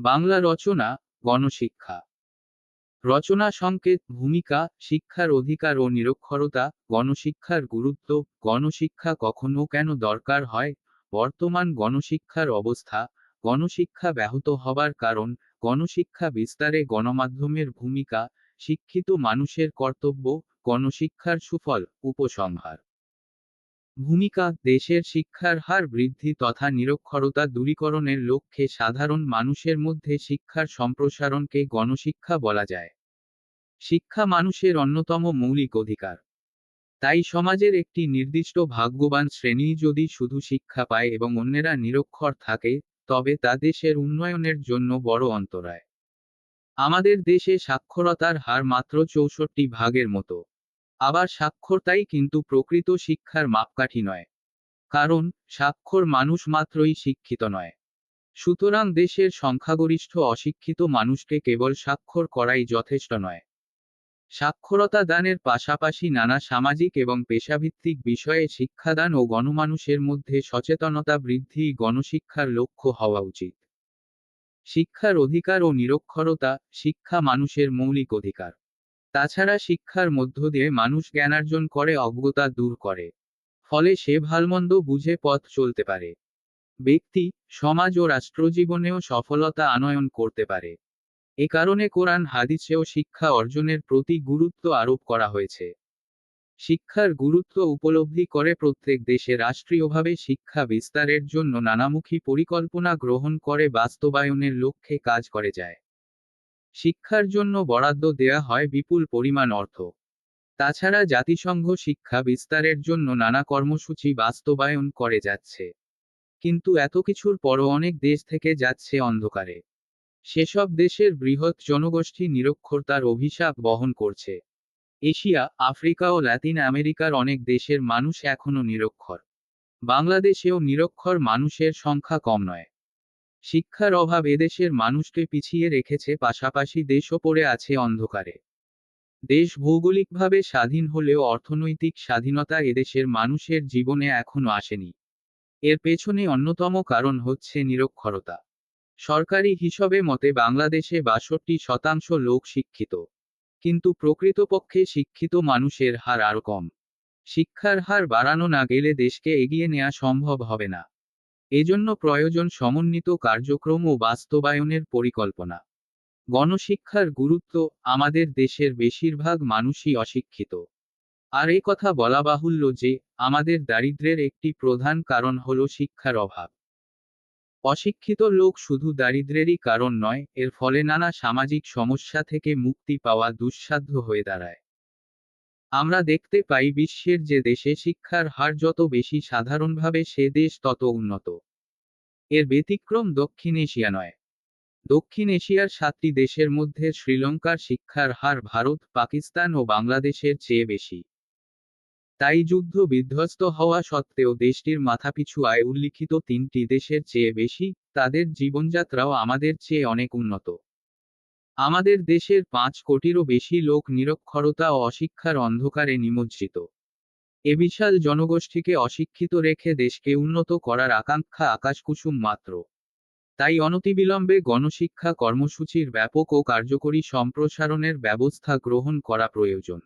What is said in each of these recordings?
বাংলা রচনা, গণশিক্ষা। রচনা সংকেত, ভূমিকা, শিক্ষার অধিকার ও নিরক্ষরতা, গণশিক্ষার গুরুত্ব, গণশিক্ষা কখন ও কেন দরকার হয়, বর্তমান গণশিক্ষার অবস্থা, গণশিক্ষা ব্যাহত হবার কারণ, গণশিক্ষা বিস্তারে গণমাধ্যমের ভূমিকা, শিক্ষিত মানুষের কর্তব্য, গণশিক্ষার সুফল, উপসংহার। ভূমিকা, দেশের শিক্ষার হার বৃদ্ধি তথা নিরক্ষরতা দূরীকরণের লক্ষ্যে সাধারণ মানুষের মধ্যে শিক্ষার সম্প্রসারণকে গণশিক্ষা বলা যায়। শিক্ষা মানুষের অন্যতম মৌলিক অধিকার। তাই সমাজের একটি নির্দিষ্ট ভাগ্যবান শ্রেণী যদি শুধু শিক্ষা পায় এবং অন্যেরা নিরক্ষর থাকে, তবে তা দেশের উন্নয়নের জন্য বড় অন্তরায়। আমাদের দেশে সাক্ষরতার হার মাত্র 64% মতো। আবার সাক্ষরতাই কিন্তু প্রকৃত শিক্ষার মাপকাঠি নয়। কারণ, স্বাক্ষর মানুষ মাত্রই শিক্ষিত নয়। সুতরাং দেশের সংখ্যাগরিষ্ঠ অশিক্ষিত মানুষকে কেবল স্বাক্ষর করাই যথেষ্ট নয়। সাক্ষরতা দানের পাশাপাশি নানা সামাজিক এবং পেশাভিত্তিক বিষয়ে শিক্ষাদান ও গণমানুষের মধ্যে সচেতনতা বৃদ্ধি গণশিক্ষার লক্ষ্য হওয়া উচিত। শিক্ষার অধিকার ও নিরক্ষরতা, শিক্ষা মানুষের মৌলিক অধিকার। তাছাড়া শিক্ষার মধ্য দিয়ে মানুষ জ্ঞানার্জন করে অজ্ঞতা দূর করে। ফলে সে ভালমন্দ বুঝে পথ চলতে পারে। ব্যক্তি, সমাজ ও রাষ্ট্রজীবনেও সফলতা আনয়ন করতে পারে। এ কারণে কোরআন হাদিসেও শিক্ষা অর্জনের প্রতি গুরুত্ব আরোপ করা হয়েছে। শিক্ষার গুরুত্ব উপলব্ধি করে প্রত্যেক দেশে রাষ্ট্রীয়ভাবে শিক্ষা বিস্তারের জন্য নানামুখী পরিকল্পনা গ্রহণ করে বাস্তবায়নের লক্ষ্যে কাজ করে যায়। শিক্ষার জন্য বরাদ্দ দেয়া হয় বিপুল পরিমাণ অর্থ। তাছাড়া জাতিসংঘ শিক্ষা বিস্তারের জন্য নানা কর্মসূচি বাস্তবায়ন করে যাচ্ছে। কিন্তু এত কিছুর পরও অনেক দেশ থেকে যাচ্ছে অন্ধকারে। সেসব দেশের বৃহৎ জনগোষ্ঠী নিরক্ষরতার অভিশাপ বহন করছে। এশিয়া, আফ্রিকা ও লাতিন আমেরিকার অনেক দেশের মানুষ এখনো নিরক্ষর। বাংলাদেশেও নিরক্ষর মানুষের সংখ্যা কম নয়। শিক্ষার অভাব এদেশের মানুষকে পিছিয়ে রেখেছে, পাশাপাশি দেশও পড়ে আছে অন্ধকারে। দেশ ভৌগোলিকভাবে স্বাধীন হলেও অর্থনৈতিক স্বাধীনতা এদেশের মানুষের জীবনে এখনো আসেনি। এর পেছনে অন্যতম কারণ হচ্ছে নিরক্ষরতা। সরকারি হিসাবে মতে বাংলাদেশে 62% লোক শিক্ষিত। কিন্তু প্রকৃতপক্ষে শিক্ষিত মানুষের হার আরও কম। শিক্ষার হার বাড়ানো না গেলে দেশকে এগিয়ে নেওয়া সম্ভব হবে না। এজন্য প্রয়োজন সমন্বিত কার্যক্রম ও বাস্তবায়নের পরিকল্পনা। গণশিক্ষার গুরুত্ব, আমাদের দেশের বেশিরভাগ মানুষই অশিক্ষিত। আর এ কথা বলা বাহুল্য যে, আমাদের দারিদ্র্যের একটি প্রধান কারণ হল শিক্ষার অভাব। অশিক্ষিত লোক শুধু দারিদ্র্যেরই কারণ নয়, এর ফলে নানা সামাজিক সমস্যা থেকে মুক্তি পাওয়া দুঃসাধ্য হয়ে দাঁড়ায়। আমরা দেখতে পাই বিশ্বের যে দেশে শিক্ষার হার যত বেশি সাধারণভাবে সে দেশ তত উন্নত। এর ব্যতিক্রম দক্ষিণ এশিয়া নয়। দক্ষিণ এশিয়ার 7টি দেশের মধ্যে শ্রীলঙ্কার শিক্ষার হার ভারত, পাকিস্তান ও বাংলাদেশের চেয়ে বেশি। তাই যুদ্ধ বিধ্বস্ত হওয়া সত্ত্বেও দেশটির মাথাপিছু আয় উল্লিখিত 3টি দেশের চেয়ে বেশি, তাদের জীবনযাত্রাও আমাদের চেয়ে অনেক উন্নত। আমাদের দেশের 5 কোটিরও বেশি লোক নিরক্ষরতা ও অশিক্ষার অন্ধকারে নিমজ্জিত। এ বিশাল জনগোষ্ঠীকে অশিক্ষিত রেখে দেশকে উন্নত করার আকাঙ্ক্ষা আকাশকুসুম মাত্র। তাই অনতিবিলম্বে গণশিক্ষা কর্মসূচির ব্যাপক ও কার্যকরী সম্প্রসারণের ব্যবস্থা গ্রহণ করা প্রয়োজন।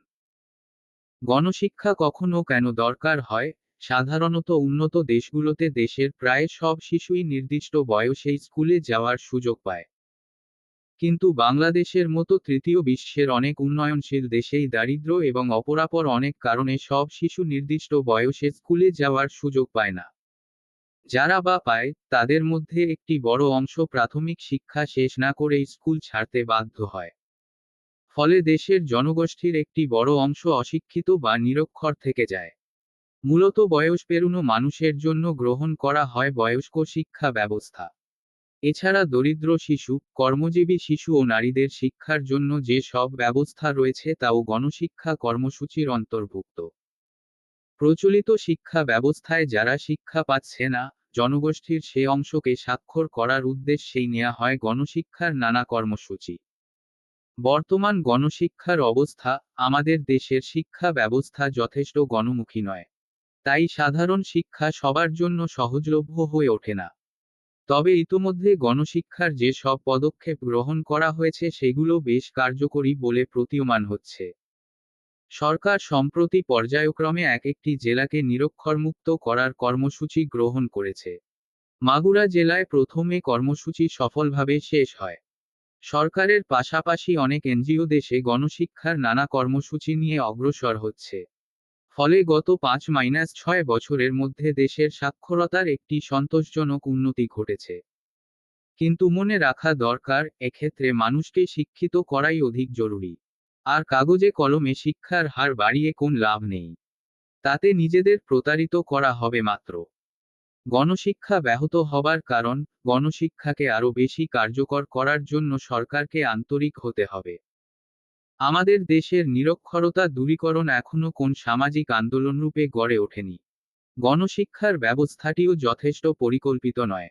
গণশিক্ষা কখন ও কেন দরকার হয়? সাধারণত উন্নত দেশগুলোতে দেশের প্রায় সব শিশুই নির্দিষ্ট বয়সেই স্কুলে যাওয়ার সুযোগ পায়। কিন্তু বাংলাদেশের মতো তৃতীয় বিশ্বের অনেক উন্নয়নশীল দেশেই দারিদ্র্য এবং অপরাপর অনেক কারণে সব শিশু নির্দিষ্ট বয়সে স্কুলে যাওয়ার সুযোগ পায় না। যারা বা পায়, তাদের মধ্যে একটি বড় অংশ প্রাথমিক শিক্ষা শেষ না করেই স্কুল ছাড়তে বাধ্য হয়। ফলে দেশের জনগোষ্ঠীর একটি বড় অংশ অশিক্ষিত বা নিরক্ষর থেকে যায়। মূলত বয়স পেরুনো মানুষের জন্য গ্রহণ করা হয় বয়স্ক শিক্ষা ব্যবস্থা। এছাড়া দরিদ্র শিশু, কর্মজীবী শিশু ও নারীদের শিক্ষার জন্য যে সব ব্যবস্থা রয়েছে তাও গণশিক্ষা কর্মসূচির অন্তর্ভুক্ত। প্রচলিত শিক্ষা ব্যবস্থায় যারা শিক্ষা পাচ্ছে না, জনগোষ্ঠীর সে অংশকে স্বাক্ষর করার উদ্দেশ্যেই নেওয়া হয় গণশিক্ষার নানা কর্মসূচি। বর্তমান গণশিক্ষার অবস্থা, আমাদের দেশের শিক্ষা ব্যবস্থা যথেষ্ট গণমুখী নয়। তাই সাধারণ শিক্ষা সবার জন্য সহজলভ্য হয়ে ওঠে না। তবে ইতোমধ্যে গণশিক্ষার যে সব পদক্ষেপ গ্রহণ করা হয়েছে সেগুলো বেশ কার্যকরী বলে প্রতীয়মান হচ্ছে। সরকার সম্প্রতি পর্যায়ক্রমে এক একটি জেলাকে নিরক্ষরমুক্ত করার কর্মসূচি গ্রহণ করেছে। মাগুরা জেলায় প্রথমে কর্মসূচি সফলভাবে শেষ হয়। সরকারের পাশাপাশি অনেক এনজিও দেশে গণশিক্ষার নানা কর্মসূচি নিয়ে অগ্রসর হচ্ছে। ফলে গত 5-6 বছরের মধ্যে দেশের সাক্ষরতার একটি সন্তোষজনক উন্নতি ঘটেছে। কিন্তু মনে রাখা দরকার, এক্ষেত্রে মানুষকে শিক্ষিত করাই অধিক জরুরি। আর কাগজে কলমে শিক্ষার হার বাড়িয়ে কোন লাভ নেই। তাতে নিজেদের প্রতারিত করা হবে মাত্র। গণশিক্ষা ব্যাহত হবার কারণ, গণশিক্ষাকে আরও বেশি কার্যকর করার জন্য সরকারকে আন্তরিক হতে হবে। আমাদের দেশের নিরক্ষরতা দূরীকরণ এখনো কোন সামাজিক আন্দোলনরূপে গড়ে ওঠেনি। গণশিক্ষার ব্যবস্থাটিও যথেষ্ট পরিকল্পিত নয়।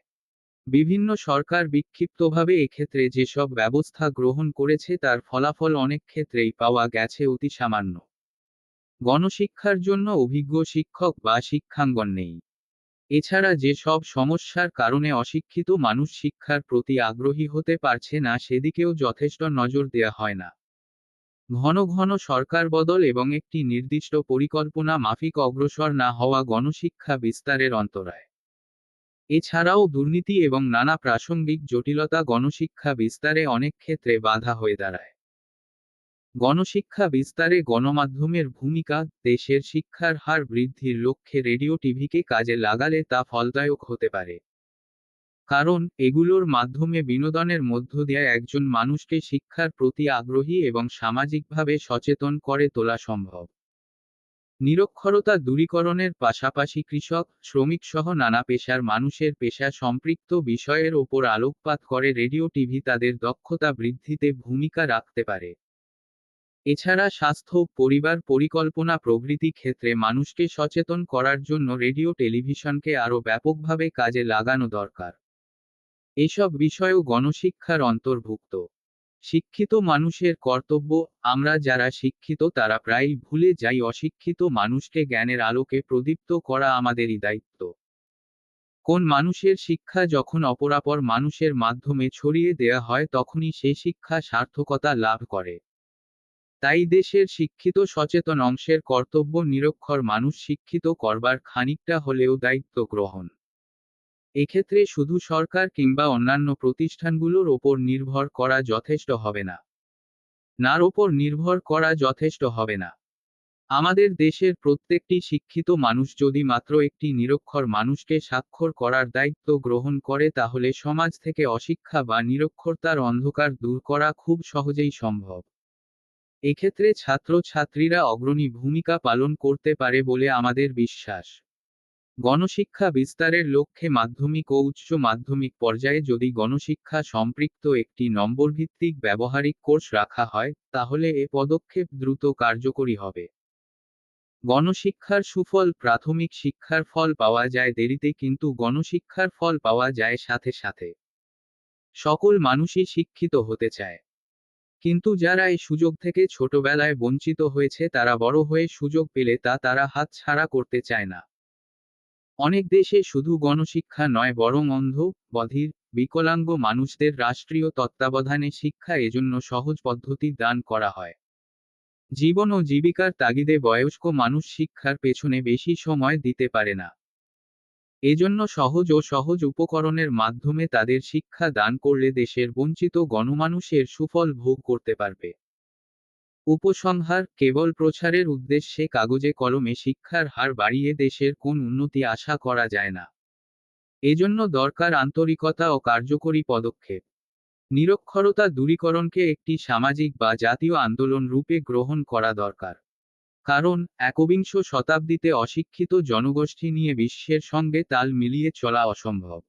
বিভিন্ন সরকার বিক্ষিপ্তভাবে এক্ষেত্রে যেসব ব্যবস্থা গ্রহণ করেছে তার ফলাফল অনেক ক্ষেত্রেই পাওয়া গেছে অতি সামান্য। গণশিক্ষার জন্য অভিজ্ঞ শিক্ষক বা শিক্ষাঙ্গন নেই। এছাড়া যে সব সমস্যার কারণে অশিক্ষিত মানুষ শিক্ষার প্রতি আগ্রহী হতে পারছে না সেদিকেও যথেষ্ট নজর দেয়া হয় না। ঘন ঘন সরকার বদল এবং একটি নির্দিষ্ট পরিকল্পনা মাফিক অগ্রসর না হওয়া গণশিক্ষা বিস্তারের অন্তরায়। এছাড়াও দুর্নীতি এবং নানা প্রাসঙ্গিক জটিলতা গণশিক্ষা বিস্তারে অনেক ক্ষেত্রে বাধা হয়ে দাঁড়ায়। গণশিক্ষা বিস্তারে গণমাধ্যমের ভূমিকা, দেশের শিক্ষার হার বৃদ্ধির লক্ষ্যে রেডিও টিভিকে কাজে লাগালে তা ফলদায়ক হতে পারে। কারণ এগুলোর মাধ্যমে বিনোদনের মধ্য দিয়ে একজন মানুষকে শিক্ষার প্রতি আগ্রহী এবং সামাজিকভাবে সচেতন করে তোলা সম্ভব। নিরক্ষরতা দূরীকরণের পাশাপাশি কৃষক, শ্রমিক সহ নানা পেশার মানুষের পেশা সম্পৃক্ত বিষয়ের ওপর আলোকপাত করে রেডিও টিভি তাদের দক্ষতা বৃদ্ধিতে ভূমিকা রাখতে পারে। এছাড়া স্বাস্থ্য, পরিবার পরিকল্পনা প্রভৃতি ক্ষেত্রে মানুষকে সচেতন করার জন্য রেডিও টেলিভিশনকে আরও ব্যাপকভাবে কাজে লাগানো দরকার। এসব বিষয়ও গণশিক্ষার অন্তর্ভুক্ত। শিক্ষিত মানুষের কর্তব্য, আমরা যারা শিক্ষিত তারা প্রায়ই ভুলে যাই অশিক্ষিত মানুষকে জ্ঞানের আলোকে প্রদীপ্ত করা আমাদেরই দায়িত্ব। কোন মানুষের শিক্ষা যখন অপরাপর মানুষের মাধ্যমে ছড়িয়ে দেয়া হয় তখনই সে শিক্ষা সার্থকতা লাভ করে। তাই দেশের শিক্ষিত সচেতন অংশের কর্তব্য নিরক্ষর মানুষ শিক্ষিত করবার খানিকটা হলেও দায়িত্ব গ্রহণ। এক্ষেত্রে শুধু সরকার কিংবা অন্যান্য প্রতিষ্ঠানগুলোর ওপর নির্ভর করা যথেষ্ট হবে না। নার ওপর নির্ভর করা যথেষ্ট হবে না। আমাদের দেশের প্রত্যেকটি শিক্ষিত মানুষ যদি মাত্র একটি নিরক্ষর মানুষকে সাক্ষর করার দায়িত্ব গ্রহণ করে তাহলে সমাজ থেকে অশিক্ষা বা নিরক্ষরতার অন্ধকার দূর করা খুব সহজেই সম্ভব। এক্ষেত্রে ছাত্রছাত্রীরা অগ্রণী ভূমিকা পালন করতে পারে বলে আমাদের বিশ্বাস। গণশিক্ষা বিস্তারের লক্ষ্যে মাধ্যমিক ও উচ্চ মাধ্যমিক পর্যায়ে যদি গণশিক্ষা সম্পৃক্ত একটি নম্বরভিত্তিক ব্যবহারিক কোর্স রাখা হয়, তাহলে এ পদক্ষেপ দ্রুত কার্যকরী হবে। গণশিক্ষার সুফল, প্রাথমিক শিক্ষার ফল পাওয়া যায় দেরিতে কিন্তু গণশিক্ষার ফল পাওয়া যায় সাথে সাথে। সকল মানুষই শিক্ষিত হতে চায়। কিন্তু যারা এই সুযোগ থেকে ছোটবেলায় বঞ্চিত হয়েছে তারা বড় হয়ে সুযোগ পেলে তা তারা হাতছাড়া করতে চায় না। অনেক দেশে শুধু গণশিক্ষা নয় বরং অন্ধ, বধির, বিকলাঙ্গ মানুষদের রাষ্ট্রীয় তত্ত্বাবধানে শিক্ষা এজন্য সহজ পদ্ধতি দান করা হয়। জীবন ও জীবিকার তাগিদে বয়স্ক মানুষ শিক্ষার পেছনে বেশি সময় দিতে পারে না। এজন্য সহজ উপকরণের মাধ্যমে তাদের শিক্ষা দান করলে দেশের বঞ্চিত গণমানুষের সুফল ভোগ করতে পারবে। উপসংহার, কেবল প্রচারের উদ্দেশ্যে কাগজে কলমে শিক্ষার হার বাড়িয়ে দেশের কোন উন্নতি আশা করা যায় না। এজন্য দরকার আন্তরিকতা ও কার্যকরী পদক্ষেপ। নিরক্ষরতা দূরীকরণকে একটি সামাজিক বা জাতীয় আন্দোলন রূপে গ্রহণ করা দরকার। কারণ একবিংশ শতাব্দীতে অশিক্ষিত জনগোষ্ঠী নিয়ে বিশ্বের সঙ্গে তাল মিলিয়ে চলা অসম্ভব।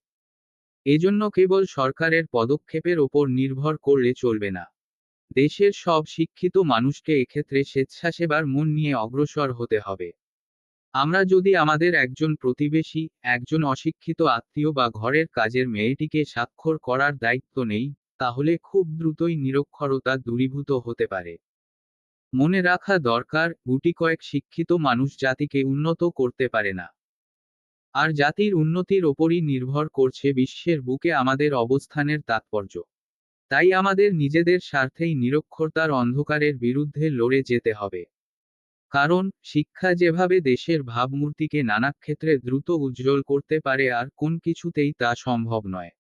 এজন্য কেবল সরকারের পদক্ষেপের ওপর নির্ভর করলে চলবে না। দেশের সব শিক্ষিত মানুষকে এক্ষেত্রে স্বেচ্ছাসেবার মন নিয়ে অগ্রসর হতে হবে। আমরা যদি আমাদের একজন প্রতিবেশী, একজন অশিক্ষিত আত্মীয় বা ঘরের কাজের মেয়েটিকে স্বাক্ষর করার দায়িত্ব নেই, তাহলে খুব দ্রুতই নিরক্ষরতা দূরীভূত হতে পারে। মনে রাখা দরকার, গুটি কয়েক শিক্ষিত মানুষ জাতিকে উন্নত করতে পারে না। আর জাতির উন্নতির ওপরই নির্ভর করছে বিশ্বের বুকে আমাদের অবস্থানের তাৎপর্য। তাই আমাদের নিজেদের স্বার্থেই নিরক্ষরতার অন্ধকারের বিরুদ্ধে লড়ে যেতে হবে। কারণ শিক্ষা যেভাবে দেশের ভাবমূর্তিকে নানা ক্ষেত্রে দ্রুত উজ্জ্বল করতে পারে, আর কোন কিছুতেই তা সম্ভব নয়।